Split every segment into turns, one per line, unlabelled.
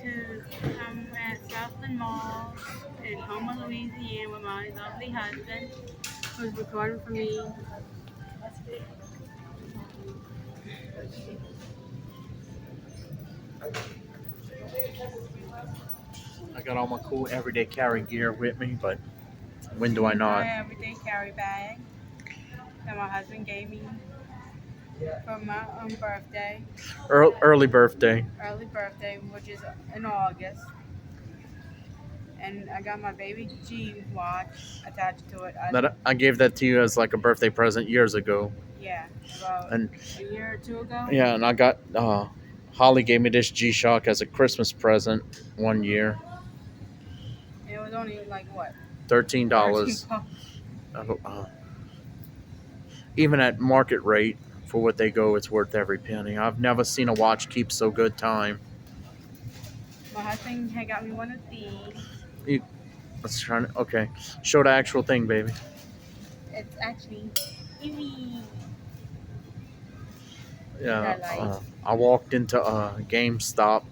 to I'm at Southland Mall in Houma, Louisiana with my lovely husband who's recording for me.
I got all my cool everyday carry gear with me, but when do I
This is
not?
my everyday carry bag that my husband gave me for my birthday,
Early birthday.
early birthday, which is in August. And I got my baby G watch attached to it.
That I gave that to you as like a birthday present years ago,
Yeah, about
and
a year or two ago.
yeah, and I got Holly gave me this G Shock as a Christmas present one year,
And it was only like what, $13.
$13. Uh, Even at market rate for what they go, it's worth every penny. I've never seen a watch keep so good time.
My husband had got me one of these.
You, let's try. Okay, show the actual thing, baby.
It's actually Eevee.
Yeah,
That light,
I walked into GameStop.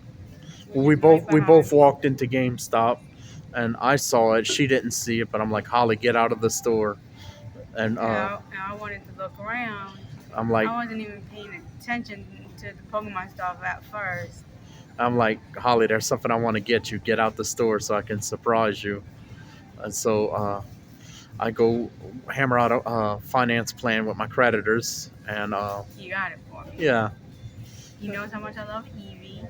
which
We
is right
both we
behind
both
me.
walked into GameStop, and I saw it. She didn't see it, but I'm like, Holly, get out of the store. And
And I wanted to look around.
I'm like,
I wasn't even paying attention to the Pokemon stuff at first.
Holly, there's something I want to get you. Get out the store so I can surprise you. And so I go hammer out a finance plan with my creditors, and
He got it for me.
yeah.
He knows how much I love Eevee, and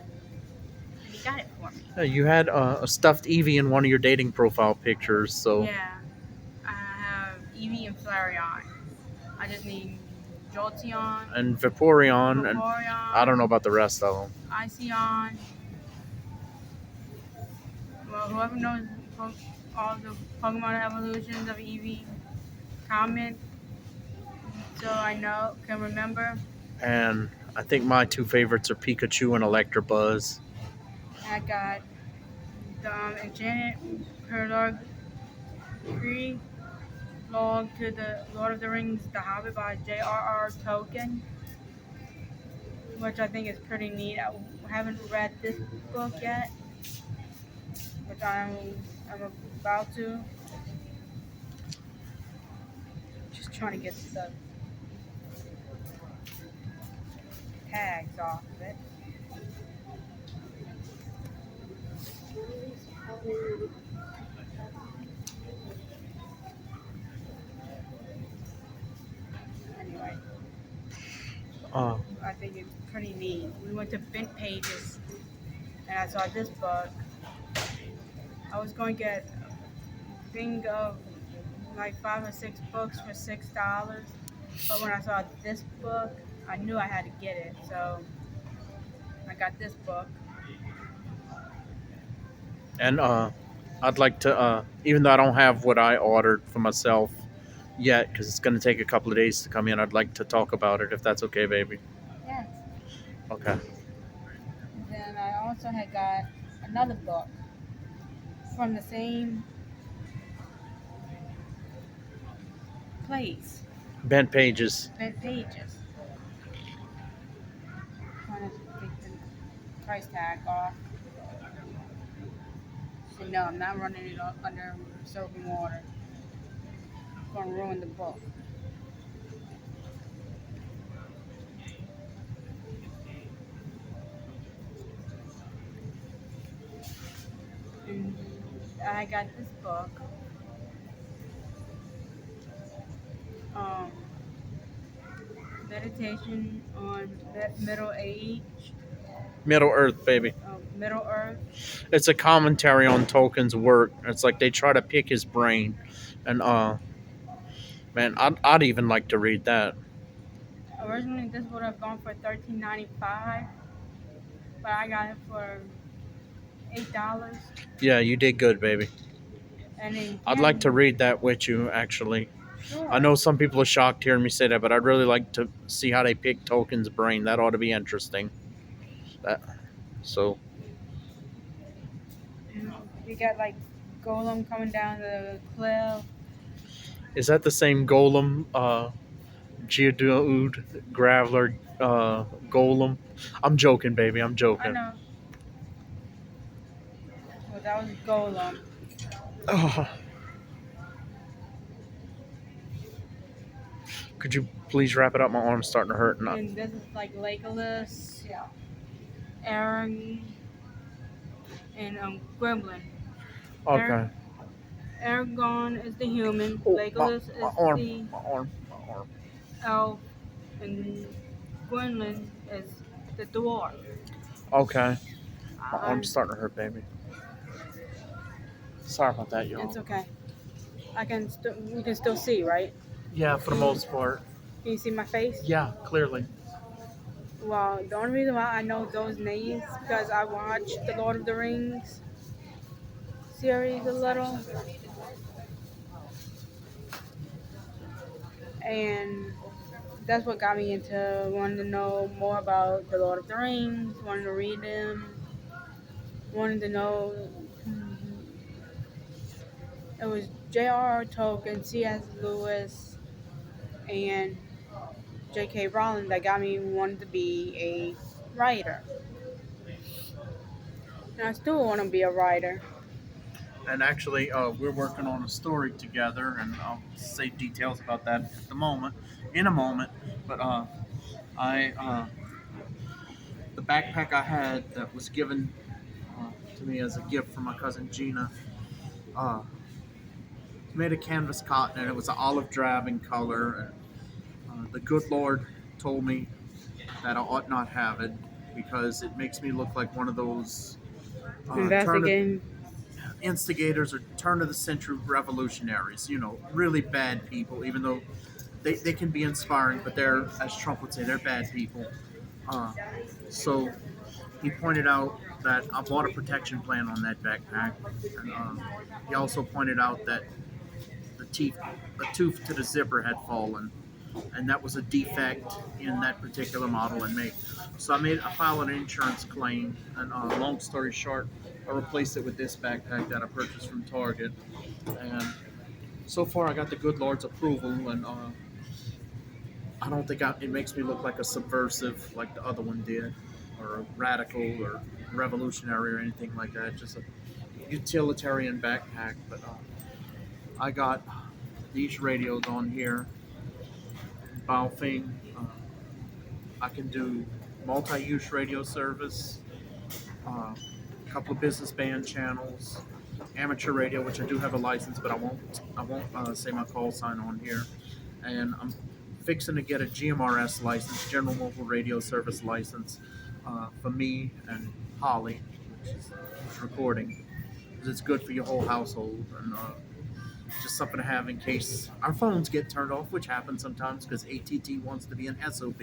he got it for me.
You had a stuffed Eevee in one of your dating profile pictures, so
Yeah, I have Eevee and Flareon. I just need Jolteon,
and Vaporeon, and I don't
Vaporeon,
know about the rest of them.
Iceon. Well, whoever knows all the Pokemon evolutions of Eevee, comment so I know, can remember.
And I think my two favorites are Pikachu and Electabuzz.
I got the Enchanted Prologue Log to the Lord of the Rings, The Hobbit by J.R.R. Tolkien, which I think is pretty neat. I haven't read this book yet, which I'm about to. Just trying to get the tags off of it. Anyway,
Uh,
I think it's pretty neat. We went to Bent Pages, and I saw this book. I was going to get a thing of like 5 or 6 books for $6, but when I saw this book, I knew I had to get it, so I got this book.
and I'd like to, even though I don't have what I ordered for myself yet, because it's going to take a couple of days to come in, I'd like to talk about it if that's okay, baby.
Yes.
Okay.
Then I also had got another book from the same place,
Bent pages.
Bent Pages. Trying to take the price tag off. So no, I'm not running it under soap and water. It's gonna ruin the book. And I got this book. Um, Meditation on Middle Age,
Middle Earth, baby.
Middle Earth.
It's a commentary on Tolkien's work. It's like they try to pick his brain, and man, I'd even like to read that.
Originally, this would have gone for $13.95, but I got it for $8.
Yeah, you did good, baby.
And then
I'd like to read that with you, actually.
sure.
I know some people are shocked hearing me say that, but I'd really like to see how they pick Tolkien's brain. That ought to be interesting. That so
We got like Golem coming down the cliff.
is that the same Golem, Geodude, Graveler, Golem? I'm joking, baby. I'm
I
joking.
know. Well, that was Golem.
Oh, could you please wrap it up? My arm's starting to hurt. Not
And this is like Legolas, Aaron, and Gremlin. Er-
okay.
Aragorn is the human,
Oh,
Legolas
my
is
arm,
the
my arm, my arm.
elf, and Gwendolyn is the dwarf.
Okay, my arm's
Um,
starting to hurt, baby. Sorry about that,
it's
y'all.
okay. You can still see, right?
Yeah, for the
Can you,
most part.
can you see my face?
Yeah, clearly.
Well, the only reason why I know those names because I watched the Lord of the Rings series a little, and that's what got me into wanting to know more about the Lord of the Rings, wanting to read them, wanting to know. It was J.R.R. Tolkien, C.S. Lewis, and J.K. Rowling that got me wanting to be a writer. And I still want to be a writer.
And actually, we're working on a story together, and I'll say details about that at the moment, in a moment. But I, the backpack I had that was given to me as a gift from my cousin Gina, uh, it's made of canvas cotton, and it was an olive drab in color. And the good Lord told me that I ought not have it because it makes me look like one of those turn of
Investigating.
instigators or turn of the century revolutionaries. You know, really bad people. Even though they can be inspiring, but they're, as Trump would say, they're bad people. Uh, so he pointed out that I bought a protection plan on that backpack, and he also pointed out that a tooth to the zipper had fallen, and that was a defect in that particular model and make. So I filed an insurance claim, and long story short, I replaced it with this backpack that I purchased from Target, and so far I got the good Lord's approval, and I don't think it makes me look like a subversive like the other one did, or a radical or revolutionary or anything like that. Just a utilitarian backpack. But I got these radios on here, Baofeng. I can do multi-use radio service, a couple of business band channels, amateur radio, which I do have a license, but I won't say my call sign on here. And I'm fixing to get a GMRS license, General Mobile Radio Service license, for me and Holly, which is recording, because it's good for your whole household and just something to have in case our phones get turned off, which happens sometimes because ATT wants to be an SOB.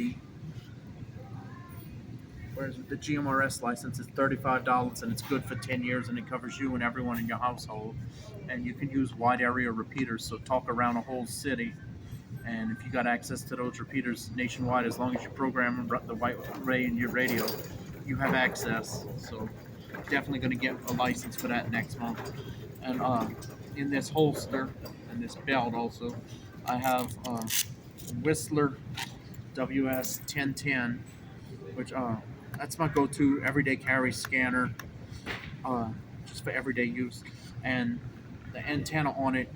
Whereas with the GMRS license, it's $35 and it's good for 10 years and it covers you and everyone in your household. And you can use wide area repeaters, so talk around a whole city. And if you got access to those repeaters nationwide, as long as you program the white ray in your radio, you have access. So definitely going to get a license for that next month. And in this holster and this belt also, I have Whistler WS 1010, which that's my go-to everyday carry scanner, uh, just for everyday use. And the antenna on it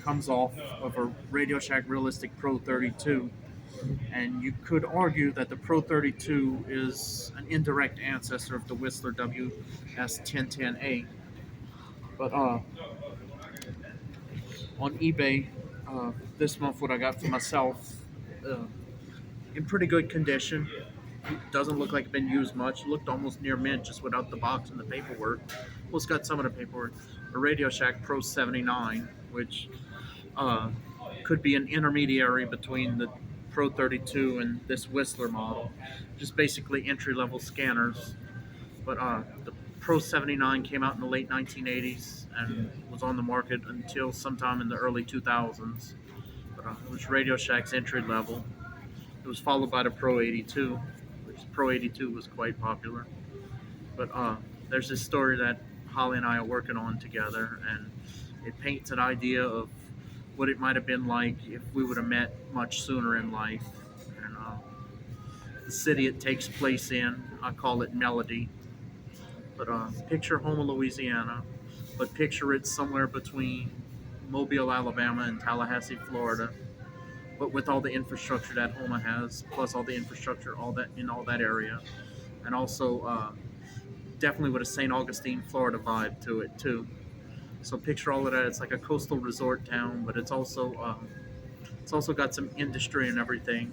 comes off of a Radio Shack Realistic Pro 32, and you could argue that the Pro 32 is an indirect ancestor of the Whistler WS 1010A. But on eBay this month, what I got for myself, uh, in pretty good condition. Doesn't look like it's been used much. Looked almost near mint just without the box and the paperwork. Well, it's got some of the paperwork. A Radio Shack Pro 79, which uh, could be an intermediary between the Pro 32 and this Whistler model. Just basically entry level scanners. But the Pro 79 came out in the late 1980s and was on the market until sometime in the early 2000s. But it was Radio Shack's entry level. It was followed by the Pro 82, which Pro 82 was quite popular. But there's this story that Holly and I are working on together, and it paints an idea of what it might have been like if we would have met much sooner in life. And the city it takes place in, I call it Melody. But picture Houma, Louisiana. but picture it somewhere between Mobile, Alabama, and Tallahassee, Florida, but with all the infrastructure that Houma has, plus all the infrastructure all that in all that area, and also definitely with a St. Augustine, Florida vibe to it too. So picture all of that. It's like a coastal resort town, but it's also got some industry and everything,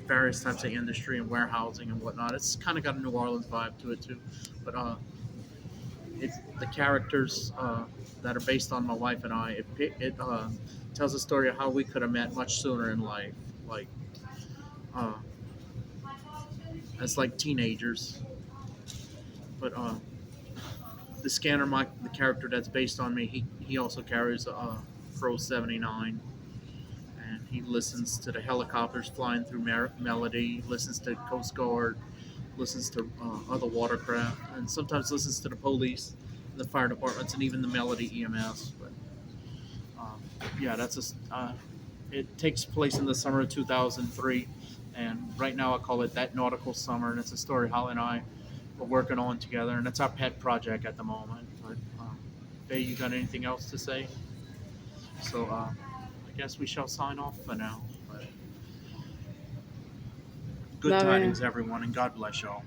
various types of industry and warehousing and whatnot. It's kind of got a New Orleans vibe to it too, but it's the characters that are based on my wife and I. It tells a story of how we could have met much sooner in life, like uh, as like teenagers. But the character that's based on me, he also carries a Pro 79, and he listens to the helicopters flying through Melody, listens to Coast Guard, listens to other watercraft, and sometimes listens to the police, the fire departments, and even the Melody EMS. But um, yeah, it takes place in the summer of 2003, and right now I call it That Nautical Summer, and it's a story Holly and I are working on together, and it's our pet project at the moment. But Bay, you got anything else to say? So I guess we shall sign off for now. But good
Love it.
tidings, everyone, and God bless y'all.